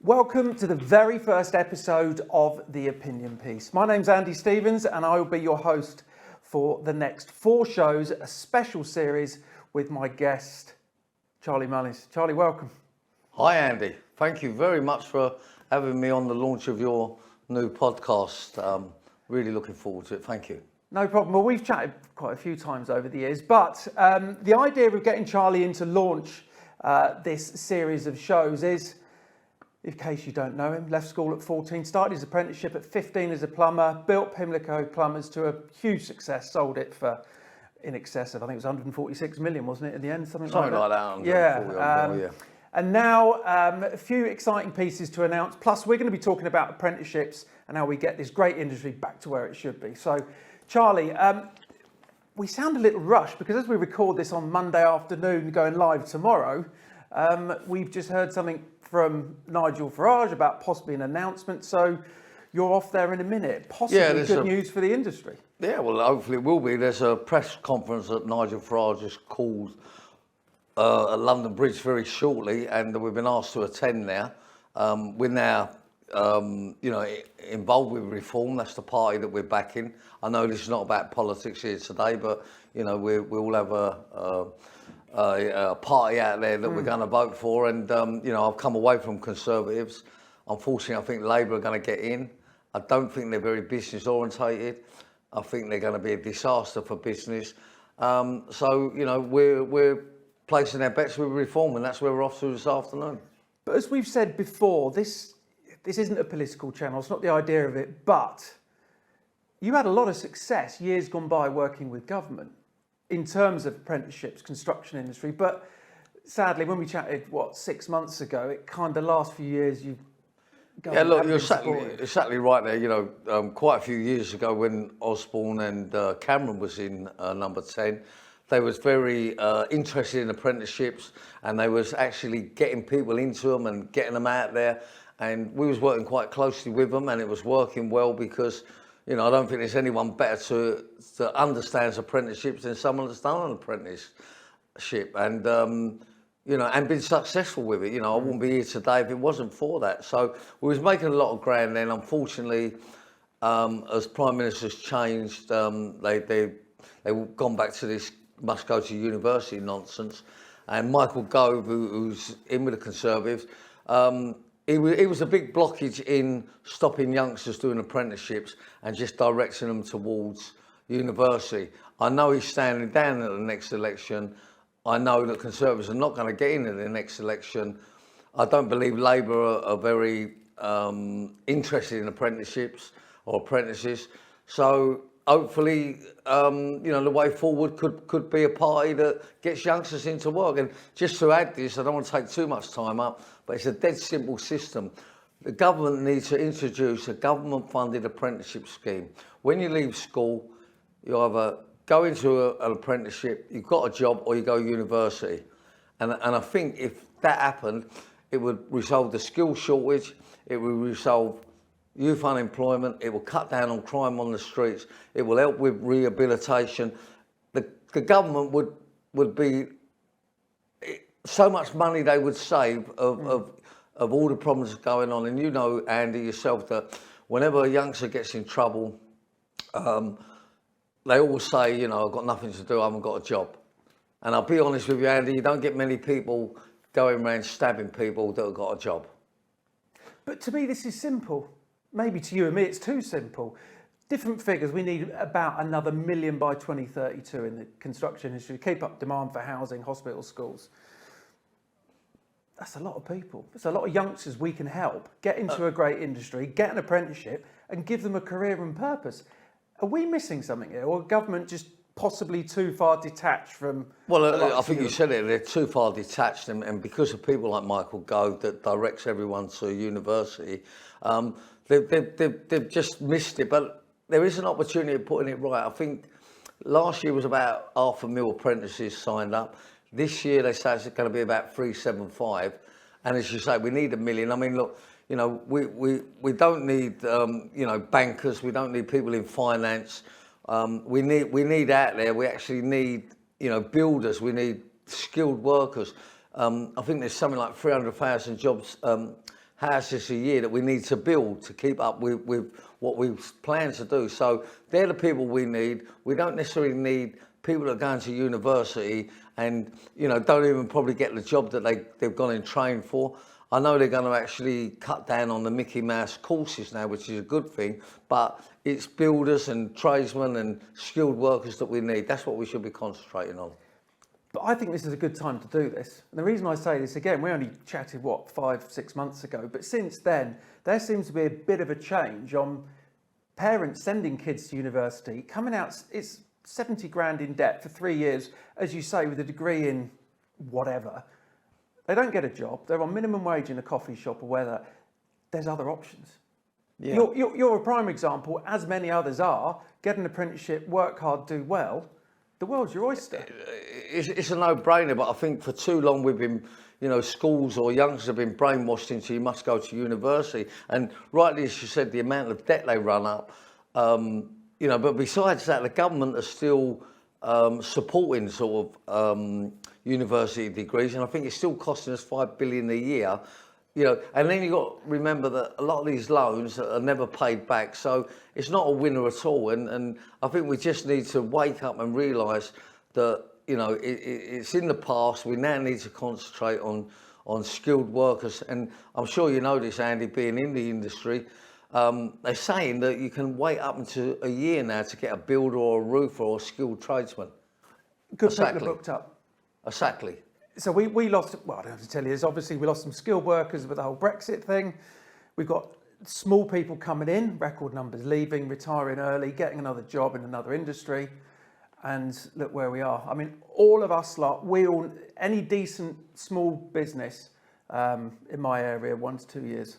Welcome to the very first episode of The Opinion Piece. My name's Andy Stevens and I will be your host for the next 4 shows, a special series with my guest, Charlie Mullins. Charlie, welcome. Hi Andy, thank you very much for having me on the launch of your new podcast. Really looking forward to it, thank you. No problem. Well, we've chatted quite a few times over the years, but the idea of getting Charlie in to launch this series of shows is, in case you don't know him, left school at 14, started his apprenticeship at 15 as a plumber, built Pimlico Plumbers to a huge success, sold it for in excess of, I think it was 146 million, wasn't it, in the end? Something like that. Yeah. And now a few exciting pieces to announce, plus we're going to be talking about apprenticeships and how we get this great industry back to where it should be. So, Charlie, we sound a little rushed because as we record this on Monday afternoon, going live tomorrow, we've just heard something from Nigel Farage about possibly an announcement, so you're off there in a minute. Possibly good news for the industry. Yeah, well, hopefully it will be. There's a press conference that Nigel Farage has called at London Bridge very shortly, and we've been asked to attend now. We're now, involved with Reform. That's the party that we're backing. I know this is not about politics here today, but we all have a party out there that we're going to vote for, and I've come away from Conservatives. Unfortunately, I think Labour are going to get in. I don't think they're very business orientated. I think they're going to be a disaster for business. We're placing our bets with Reform, and that's where we're off to this afternoon. But as we've said before, this isn't a political channel. It's not the idea of it, but you had a lot of success years gone by working with government in terms of apprenticeships, construction industry, but sadly, when we chatted, 6 months ago, it kind of last few years you've Yeah, look, you're exactly right there. Quite a few years ago when Osborne and Cameron was in number 10, they was very interested in apprenticeships, and they was actually getting people into them and getting them out there, and we was working quite closely with them, and it was working well because I don't think there's anyone better to understands apprenticeships than someone that's done an apprenticeship and and been successful with it. I wouldn't be here today if it wasn't for that. So we was making a lot of ground then. Unfortunately, as Prime Minister's changed, they've gone back to this must go to university nonsense. And Michael Gove, who's in with the Conservatives, He was a big blockage in stopping youngsters doing apprenticeships and just directing them towards university. I know he's standing down at the next election. I know that Conservatives are not going to get in at the next election. I don't believe Labour are very interested in apprenticeships or apprentices. So hopefully, the way forward could be a party that gets youngsters into work. And just to add this, I don't want to take too much time up, but it's a dead simple system. The government needs to introduce a government-funded apprenticeship scheme. When you leave school, you either go into an apprenticeship, you've got a job, or you go to university. And I think if that happened, it would resolve the skills shortage, it would resolve youth unemployment, it will cut down on crime on the streets, it will help with rehabilitation. The government would be, so much money they would save of all the problems going on. And Andy, yourself, that whenever a youngster gets in trouble, they always say, I've got nothing to do, I haven't got a job. And I'll be honest with you, Andy, you don't get many people going around stabbing people that have got a job. But to me, this is simple. Maybe to you and me, it's too simple. Different figures, we need about another 1 million by 2032 in the construction industry to keep up demand for housing, hospitals, schools. That's a lot of people. It's a lot of youngsters we can help get into a great industry, get an apprenticeship and give them a career and purpose. Are we missing something here, or government just possibly too far detached from... Well, I think you said it, they're too far detached, and because of people like Michael Gove that directs everyone to university, they've just missed it. But there is an opportunity of putting it right. I think last year was about 500,000 apprentices signed up. This year they say it's going to be about 375, and as you say, we need 1 million. I mean, look, we don't need bankers. We don't need people in finance. We need out there. We actually need builders. We need skilled workers. I think there's something like 300,000 jobs houses a year that we need to build to keep up with what we plan to do. So they're the people we need. We don't necessarily need people that are going to university and, you know, don't even probably get the job that they've gone and trained for. I know they're going to actually cut down on the Mickey Mouse courses now, which is a good thing, but it's builders and tradesmen and skilled workers that we need. That's what we should be concentrating on. But I think this is a good time to do this. And the reason I say this again, we only chatted, 5-6 months ago, but since then, there seems to be a bit of a change on parents sending kids to university, coming out, it's 70 grand in debt for 3 years, as you say, with a degree in whatever. They don't get a job, they're on minimum wage in a coffee shop or whether there's other options. Yeah. You're a prime example, as many others are. Get an apprenticeship, work hard, do well. The world's your oyster. It's a no-brainer, but I think for too long we've been, you know, schools or youngsters have been brainwashed into you must go to university. And rightly, as you said, the amount of debt they run up, you know, but besides that, the government are still supporting sort of university degrees, and I think it's still costing us $5 billion a year. You know, and then you got to remember that a lot of these loans are never paid back, so it's not a winner at all. And I think we just need to wake up and realise that, you know, it's in the past. We now need to concentrate on skilled workers. And I'm sure you know this, Andy, being in the industry. They're saying that you can wait up until a year now to get a builder or a roofer or a skilled tradesman. Good people are booked up. Exactly. So we lost, well, I don't have to tell you this, obviously we lost some skilled workers with the whole Brexit thing. We've got small people coming in, record numbers leaving, retiring early, getting another job in another industry. And look where we are. I mean, all of us lot, any decent small business in my area, 1 to 2 years.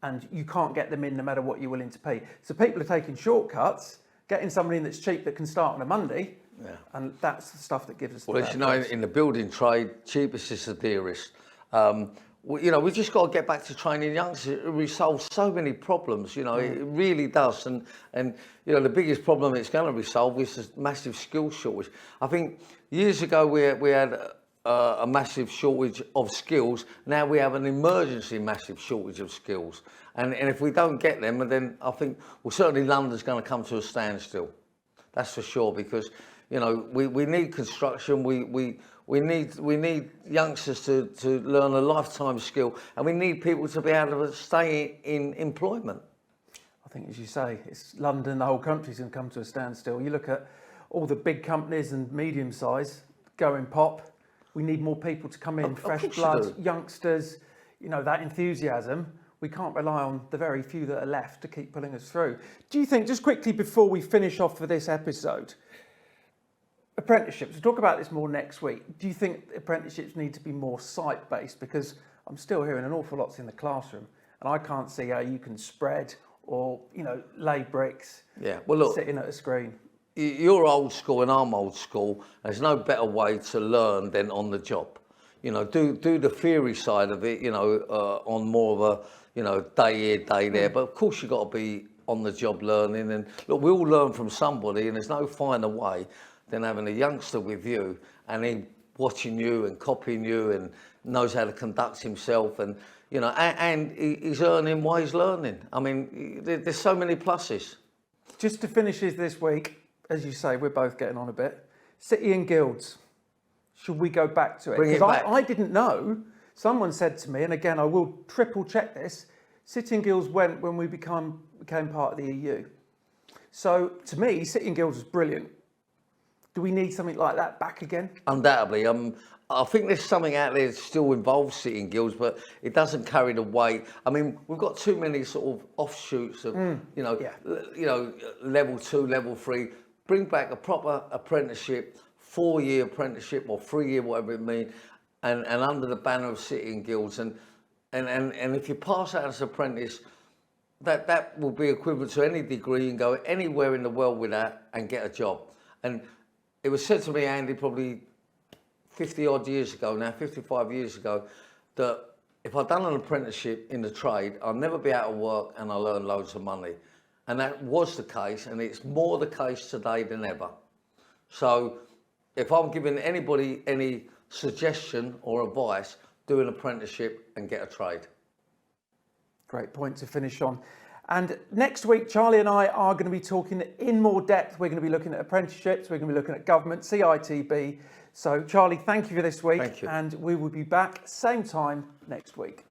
And you can't get them in no matter what you're willing to pay. So people are taking shortcuts, getting somebody in that's cheap that can start on a Monday. Yeah. And that's the stuff that gives us. Well, as you know, in the building trade, cheapest is the dearest. You know, we just got to get back to training youngsters. It resolves so many problems. You know, it really does. And you know, the biggest problem it's going to resolve is this massive skill shortage. I think years ago we had a massive shortage of skills. Now we have an emergency massive shortage of skills. And if we don't get them, then I think, well, certainly London's going to come to a standstill. That's for sure, because, you know, we need construction, we need youngsters to learn a lifetime skill, and we need people to be able to stay in employment. I think, as you say, it's London, the whole country's going to come to a standstill. You look at all the big companies and medium size going pop. We need more people to come in, fresh blood, youngsters, you know, that enthusiasm. We can't rely on the very few that are left to keep pulling us through. Do you think, just quickly before we finish off for this episode, apprenticeships, we'll talk about this more next week. Do you think apprenticeships need to be more site-based? Because I'm still hearing an awful lot's in the classroom, and I can't see how you can spread or, you know, lay bricks, well, look, sitting at a screen. You're old school and I'm old school. There's no better way to learn than on the job. You know, do the theory side of it, you know, on more of a, you know, day here, day there. But of course you've got to be on the job learning. And look, we all learn from somebody, and there's no finer way than having a youngster with you and he watching you and copying you and knows how to conduct himself, and, you know, and he's earning while he's learning. I mean, there's so many pluses. Just to finish this week, as you say, we're both getting on a bit. City and Guilds. Should we go back to it? Bring it back. I didn't know. Someone said to me, and again, I will triple check this, City and Guilds went when we became part of the EU. So to me, City and Guilds was brilliant. Do we need something like that back again? Undoubtedly. I think there's something out there that still involves City and Guilds, but it doesn't carry the weight. I mean, we've got too many sort of offshoots of, you know, level 2, level 3. Bring back a proper apprenticeship, 4-year apprenticeship or 3-year, whatever it means, and under the banner of City and Guilds. And if you pass out as an apprentice, that will be equivalent to any degree and go anywhere in the world with that and get a job. And it was said to me, Andy, probably 50 odd years ago now, 55 years ago, that if I'd done an apprenticeship in the trade, I'd never be out of work and I'll earn loads of money. And that was the case, and it's more the case today than ever. So if I'm giving anybody any suggestion or advice, do an apprenticeship and get a trade. Great point to finish on. And next week, Charlie and I are going to be talking in more depth. We're going to be looking at apprenticeships. We're going to be looking at government, CITB. So, Charlie, thank you for this week. Thank you. And we will be back same time next week.